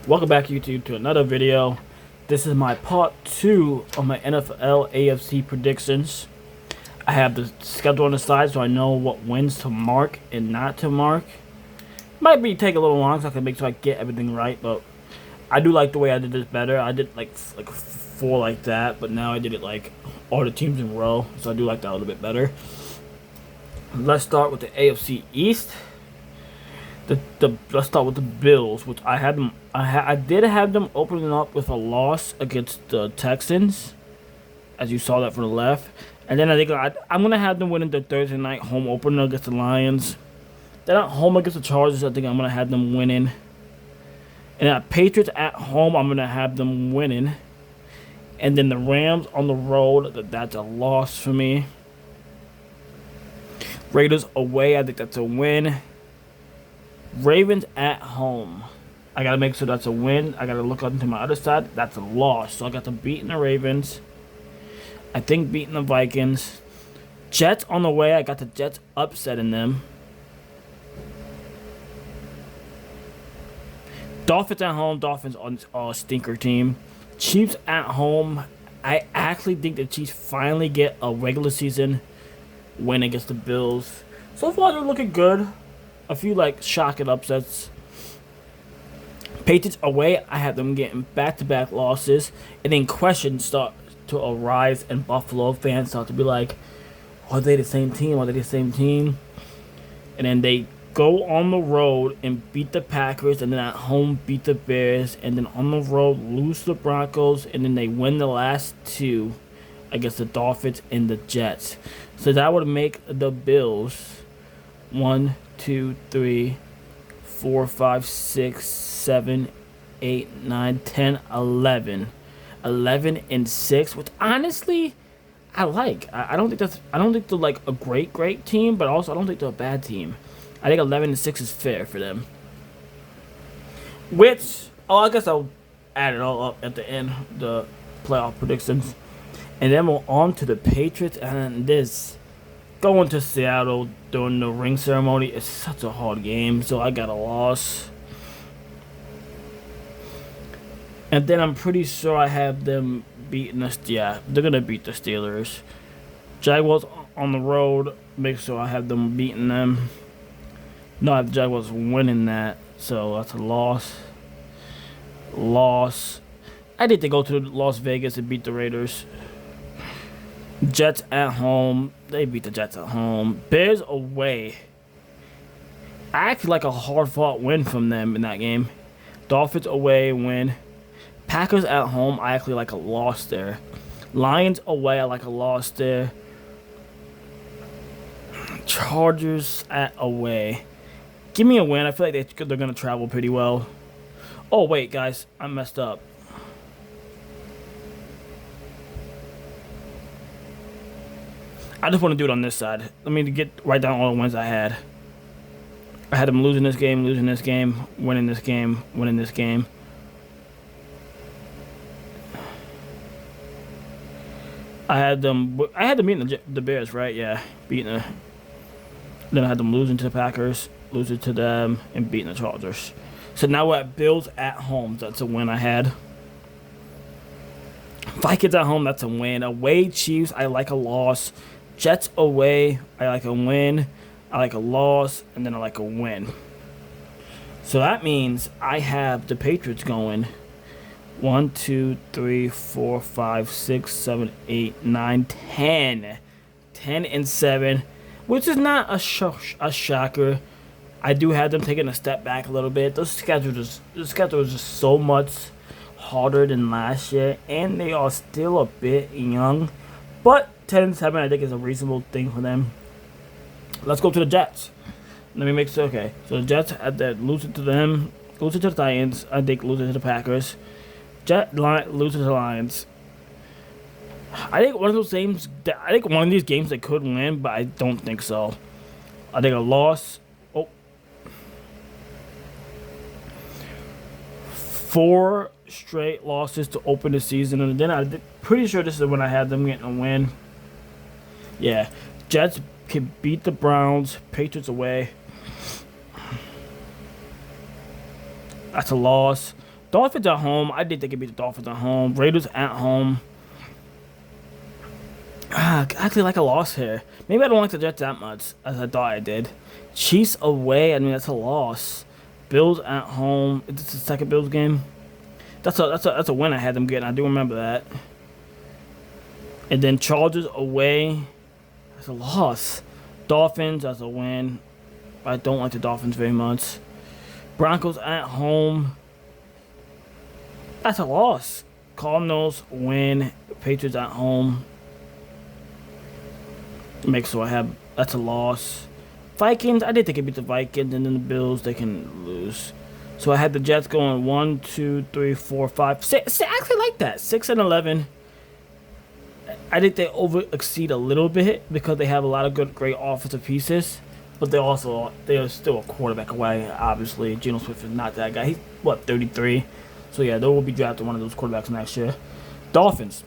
Welcome back, YouTube, to another video. This is my part 2 of my NFL AFC predictions. I have the schedule on the side so I know what wins to mark and not to mark. Might be take a little long so I can make sure I get everything right, but I do like the way I did this better. I did like 4 like that, but now I did it like all the teams in a row, so I do like that a little bit better. Let's start with the AFC East. Let's start with the Bills, which I had them. I did have them opening up with a loss against the Texans, as you saw that from the left. And then I think I'm gonna have them winning the Thursday night home opener against the Lions. Then at home against the Chargers, I think I'm gonna have them winning. And at Patriots at home, I'm gonna have them winning. And then the Rams on the road, that's a loss for me. Raiders away, I think that's a win. Ravens at home, I gotta make sure that's a win. I gotta look onto my other side. That's a loss. So I got the beating the Ravens. I think beating the Vikings. Jets on the way. I got the Jets upsetting them. Dolphins at home. Dolphins on a stinker team. Chiefs at home. I actually think the Chiefs finally get a regular season win against the Bills. So far they're looking good. A few like shocking upsets. Patriots away, I have them getting back-to-back losses, and then questions start to arise, and Buffalo fans start to be like, "Are they the same team? Are they the same team?" And then they go on the road and beat the Packers, and then at home beat the Bears, and then on the road lose to the Broncos, and then they win the last two against the Dolphins and the Jets. So that would make the Bills 1, 2, 3, 4, 5, 6, 7, 8, 9, 10, 11. 11 and 6, which honestly I like. I don't think they're like a great team, but also I don't think they're a bad team. I think 11 and 6 is fair for them. Which I guess I'll add it all up at the end, the playoff predictions. And then we're on to the Patriots, and this going to Seattle during the ring ceremony is such a hard game, so I got a loss. And then I'm pretty sure I have them beating us. Yeah, they're gonna beat the Steelers. Jaguars on the road, make sure I have them beating them. No, I have the Jaguars winning that, so that's a loss. Loss. I need to go to Las Vegas and beat the Raiders. Jets at home. They beat the Jets at home. Bears away. I actually like a hard-fought win from them in that game. Dolphins away win. Packers at home. I actually like a loss there. Lions away. I like a loss there. Chargers at away. Give me a win. I feel like they're going to travel pretty well. Oh, wait, guys. I messed up. I just want to do it on this side. Let me write down all the wins I had. I had them losing this game, winning this game, winning this game. I had them beating the Bears, right? Yeah, then I had them losing to the Packers, losing to them, and beating the Chargers. So now we're at Bills at home. That's a win I had. Vikings at home. That's a win. Away Chiefs. I like a loss. Jets away, I like a win, I like a loss, and then I like a win. So that means I have the Patriots going 1, 2, 3, 4, 5, 6, 7, 8, 9, 10. 10 and 7, which is not a shocker. I do have them taking a step back a little bit. The schedule is just so much harder than last year, and they are still a bit young. But 10-7, I think, is a reasonable thing for them. Let's go to the Jets. Let me make sure. Okay, so the Jets had that losing to them, losing to the Titans. I think losing to the Packers. Losing to the Lions. I think one of those games. I think one of these games they could win, but I don't think so. I think a loss. Oh. 4 straight losses to open the season, and then I'm pretty sure this is when I had them getting a win. Yeah, Jets can beat the Browns. Patriots away. That's a loss. Dolphins at home. I did think it'd be the Dolphins at home. Raiders at home. I actually like a loss here. Maybe I don't like the Jets that much as I thought I did. Chiefs away. I mean, that's a loss. Bills at home. Is this the second Bills game? That's a win I had them getting. I do remember that. And then Chargers away. That's a loss. Dolphins, that's a win. I don't like the Dolphins very much. Broncos at home. That's a loss. Cardinals win. Patriots at home. Make sure I have. That's a loss. Vikings, I did think it'd beat the Vikings, and then the Bills, they can lose. So I had the Jets going 1, 2, 3, 4, 5, 6. I actually like that. 6 and 11. I think they over exceed a little bit because they have a lot of great offensive pieces, but they are still a quarterback away. Obviously, Geno Smith is not that guy. He's 33. So yeah, they will be drafting one of those quarterbacks next year. Dolphins.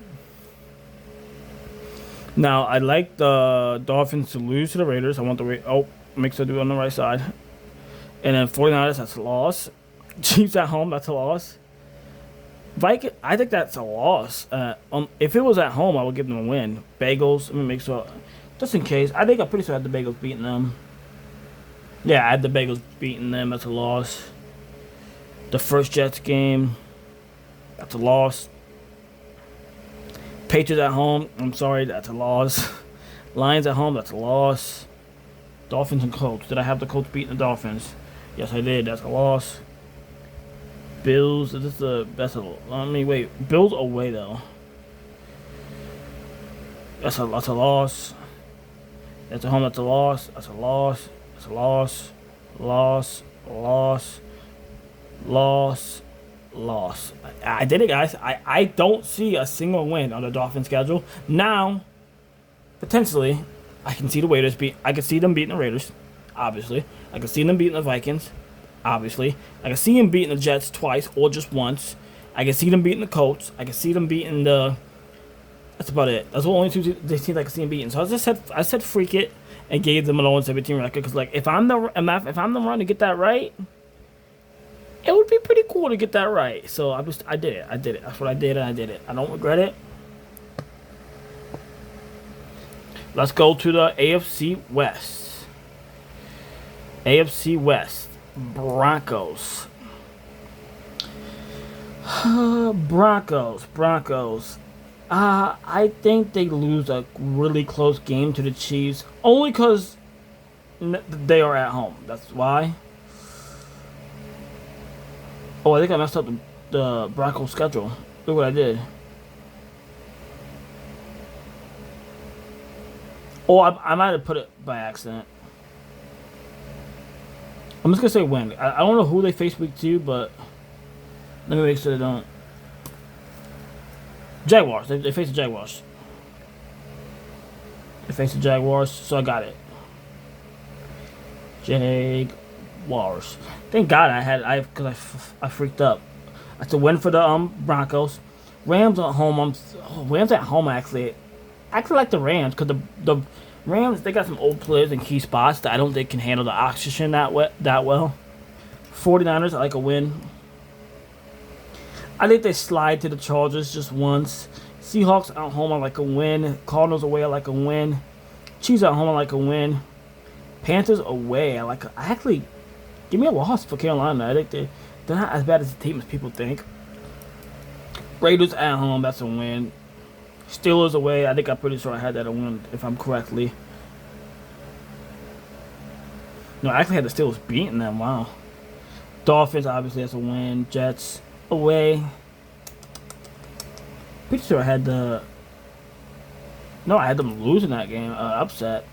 Now I like the Dolphins to lose to the Raiders. I want the make sure to do it on the right side. And then 49ers, that's a loss. Chiefs at home, that's a loss. Vikings, I think that's a loss. If it was at home, I would give them a win. Bagels, let me make sure. Just in case. I'm pretty sure I had the Bagels beating them. Yeah, I had the Bagels beating them. That's a loss. The first Jets game, that's a loss. Patriots at home, I'm sorry, that's a loss. Lions at home, that's a loss. Dolphins and Colts. Did I have the Colts beating the Dolphins? Yes, I did. That's a loss. Bills. Is this the best of? Let me wait. Bills away though. That's a loss. That's a home. That's a loss. That's a loss. That's a loss. Loss. I did it, guys. I don't see a single win on the Dolphins schedule. Now, potentially, I can see the Raiders I can see them beating the Raiders, obviously. I can see them beating the Vikings, obviously. I can see them beating the Jets twice or just once. I can see them beating the Colts. I can see them beating the. That's about it. That's the only two teams I can see them beating. So I said freak it and gave them an 0-17 record because like if I'm the one to get that right, it would be pretty cool to get that right. So I did it. That's what I did, and I did it. I don't regret it. Let's go to the AFC West. AFC West. Broncos. Broncos. I think they lose a really close game to the Chiefs. Only because they are at home. That's why. Oh, I think I messed up the Broncos schedule. Look what I did. Oh, I might have put it by accident. I'm just going to say win. I don't know who they face week 2, but let me make sure they don't. Jaguars. They face the Jaguars. They face the Jaguars, so I got it. Jaguars. Thank God because I freaked up. That's a win for the Broncos. Rams at home. Rams at home actually. I actually like the Rams because the Rams, they got some old players in key spots that I don't think can handle the oxygen that well. 49ers, I like a win. I think they slide to the Chargers just once. Seahawks at home, I like a win. Cardinals away, I like a win. Chiefs at home, I like a win. Panthers away, give me a loss for Carolina. I think they're not as bad as the team as people think. Raiders at home, that's a win. Steelers away, I think I'm pretty sure I had that a win if I'm correctly. No, I actually had the Steelers beating them. Wow. Dolphins, obviously, that's a win. Jets away. Pretty sure I had I had them losing that game. Upset.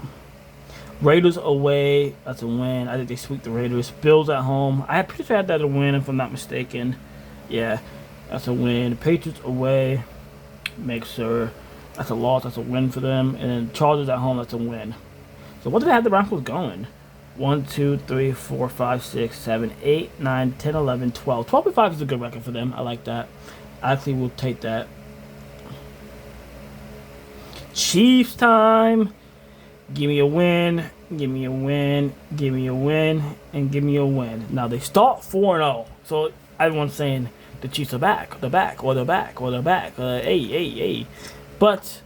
Raiders away, that's a win. I think they sweep the Raiders. Bills at home. I pretty sure I had that a win if I'm not mistaken. Yeah, that's a win. Patriots away. Make sure that's a loss. That's a win for them. And then Chargers at home. That's a win. So what did they have the Broncos going? 1, 2, 3, 4, 5, 6, 7, 8, 9, 10, 11, 12. 12-5 is a good record for them. I like that. I actually will take that. Chiefs time. Give me a win. Give me a win. Give me a win. And give me a win. Now they start 4-0. So everyone's saying the Chiefs are back. They're back. Well, they're back. Well, they're back. Hey. But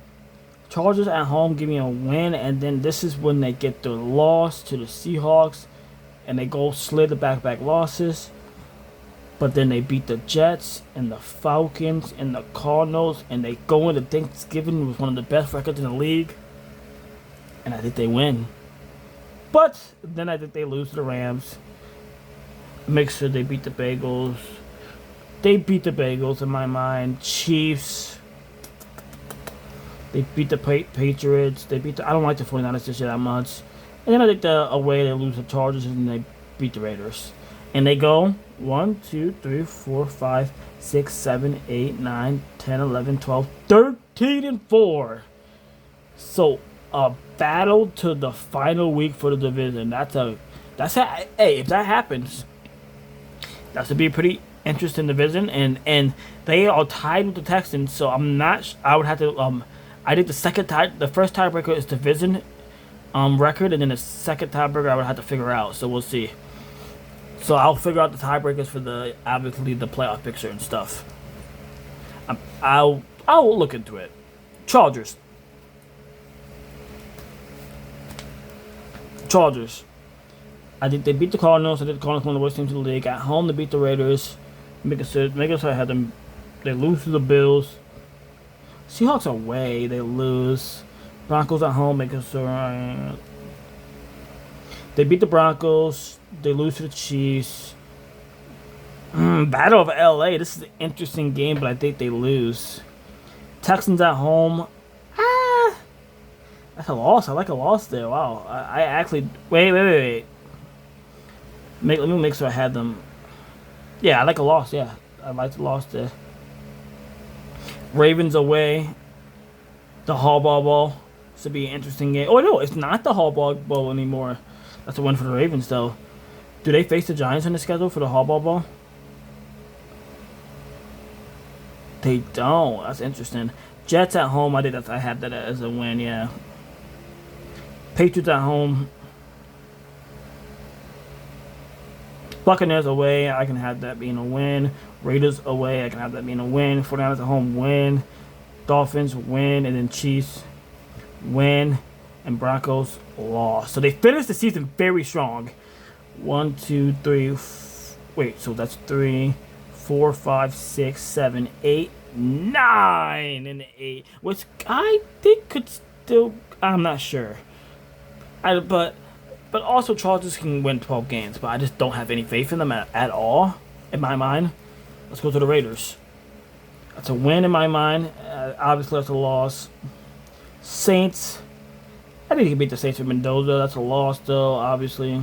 Chargers at home give me a win, and then this is when they get the loss to the Seahawks, and they go slid the back-to-back losses. But then they beat the Jets and the Falcons and the Cardinals, and they go into Thanksgiving with one of the best records in the league. And I think they win. But then I think they lose to the Rams. Make sure they beat the Bengals. They beat the Bengals in my mind. Chiefs. They beat the Patriots. I don't like the 49ers this year that much. And then I think away they lose the Chargers and they beat the Raiders. And they go 1, 2, 3, 4, 5, 6, 7, 8, 9, 10, 11, 12, 13, and 4. So a battle to the final week for the division. Hey, if that happens, that's to be a pretty interesting division. And they are tied with the Texans. So I'm not. I would have to. I think the first tiebreaker is division record, and then the second tiebreaker I would have to figure out. So we'll see. So I'll figure out the tiebreakers for obviously the playoff picture and stuff. I'll look into it. Chargers. I think they beat the Cardinals. I think the Cardinals one of the worst teams in the league. At home, they beat the Raiders. Make us I had them. They lose to the Bills. Seahawks away, they lose. Broncos at home, make us they beat the Broncos. They lose to the Chiefs. Battle of LA. This is an interesting game, but I think they lose. Texans at home. That's a loss. I like a loss there. Wow. I actually... Wait. Let me make sure I had them. Yeah, I like a loss. Yeah, I like the loss there. Ravens away. The Harbaugh Bowl. This will be an interesting game. Oh, no, it's not the Harbaugh Bowl anymore. That's a win for the Ravens, though. Do they face the Giants on the schedule for the Harbaugh Bowl? They don't. That's interesting. Jets at home. I had that as a win, yeah. Patriots at home. Buccaneers away. I can have that being a win. Raiders away. I can have that being a win. 49ers at home. Win. Dolphins win. And then Chiefs win. And Broncos loss. So they finished the season very strong. 1, 2, 3. Wait, so that's 3, 4, 5, 6, 7, 8, 9, and 8. Which I think could still. I'm not sure. But also Chargers can win 12 games, but I just don't have any faith in them at all, in my mind. Let's go to the Raiders. That's a win in my mind. Obviously, that's a loss. Saints. I think you can beat the Saints with Mendoza. That's a loss, though, obviously.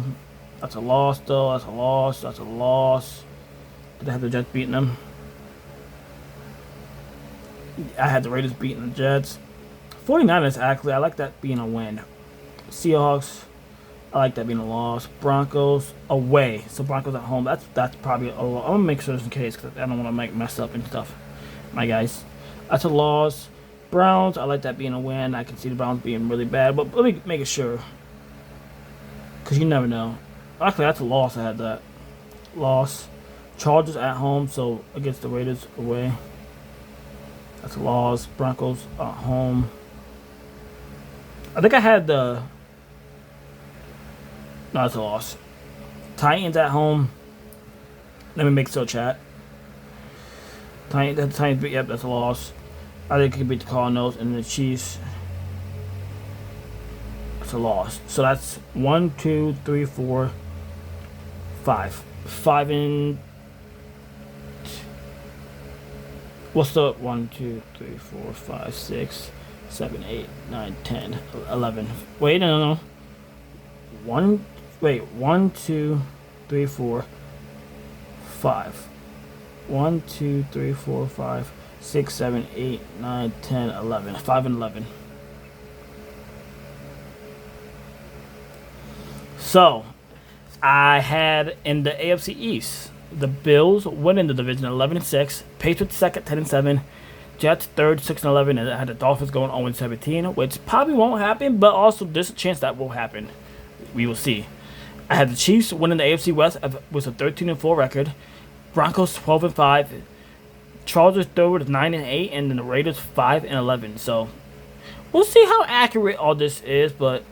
That's a loss, though. That's a loss. That's a loss. Did I have the Jets beating them? I had the Raiders beating the Jets. 49ers, actually, I like that being a win. Seahawks, I like that being a loss. Broncos away, so Broncos at home. That's probably a loss. I'm gonna make sure just in case because I don't want to mess up and stuff. My guys, that's a loss. Browns, I like that being a win. I can see the Browns being really bad, but let me make it sure because you never know. Actually, that's a loss. I had that loss. Chargers at home, so against the Raiders away. That's a loss. Broncos at home. I think I had the. No, that's a loss. Titans at home. Let me make sure, chat. Titans, yep, that's a loss. I think it could beat the Cardinals and the Chiefs. That's a loss. So that's 1, 2, 3, 4, 5. 5 and. What's the 1, 2, 3, 4, 5, 6, 7, 8, 9, 10, 11. Wait, no. 1, 2, 3, 4, 5. 1, 2, 3, 4, 5, 6, 7, 8, 9, 10, 11. 5 and 11. So, I had in the AFC East, the Bills winning the division 11-6, Patriots second 10-7, Jets third 6-11, and I had the Dolphins going 0-17, which probably won't happen, but also there's a chance that will happen. We will see. I had the Chiefs winning the AFC West with a 13-4 record, Broncos 12-5, Chargers third with 9-8, and then the Raiders 5-11. So we'll see how accurate all this is, but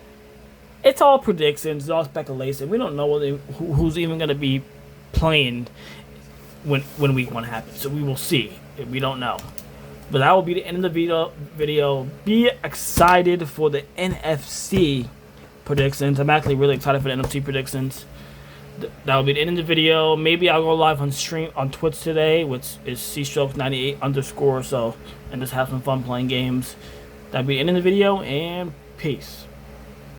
it's all predictions, it's all speculation. We don't know who's even going to be playing when week 1 happens. So we will see. We don't know. But that will be the end of the video. Be excited for the NFC predictions. I'm actually really excited for the NFC predictions. That will be the end of the video. Maybe I'll go live on stream on Twitch today, which is cstrokes98_. So, and just have some fun playing games. That'll be the end of the video, and peace.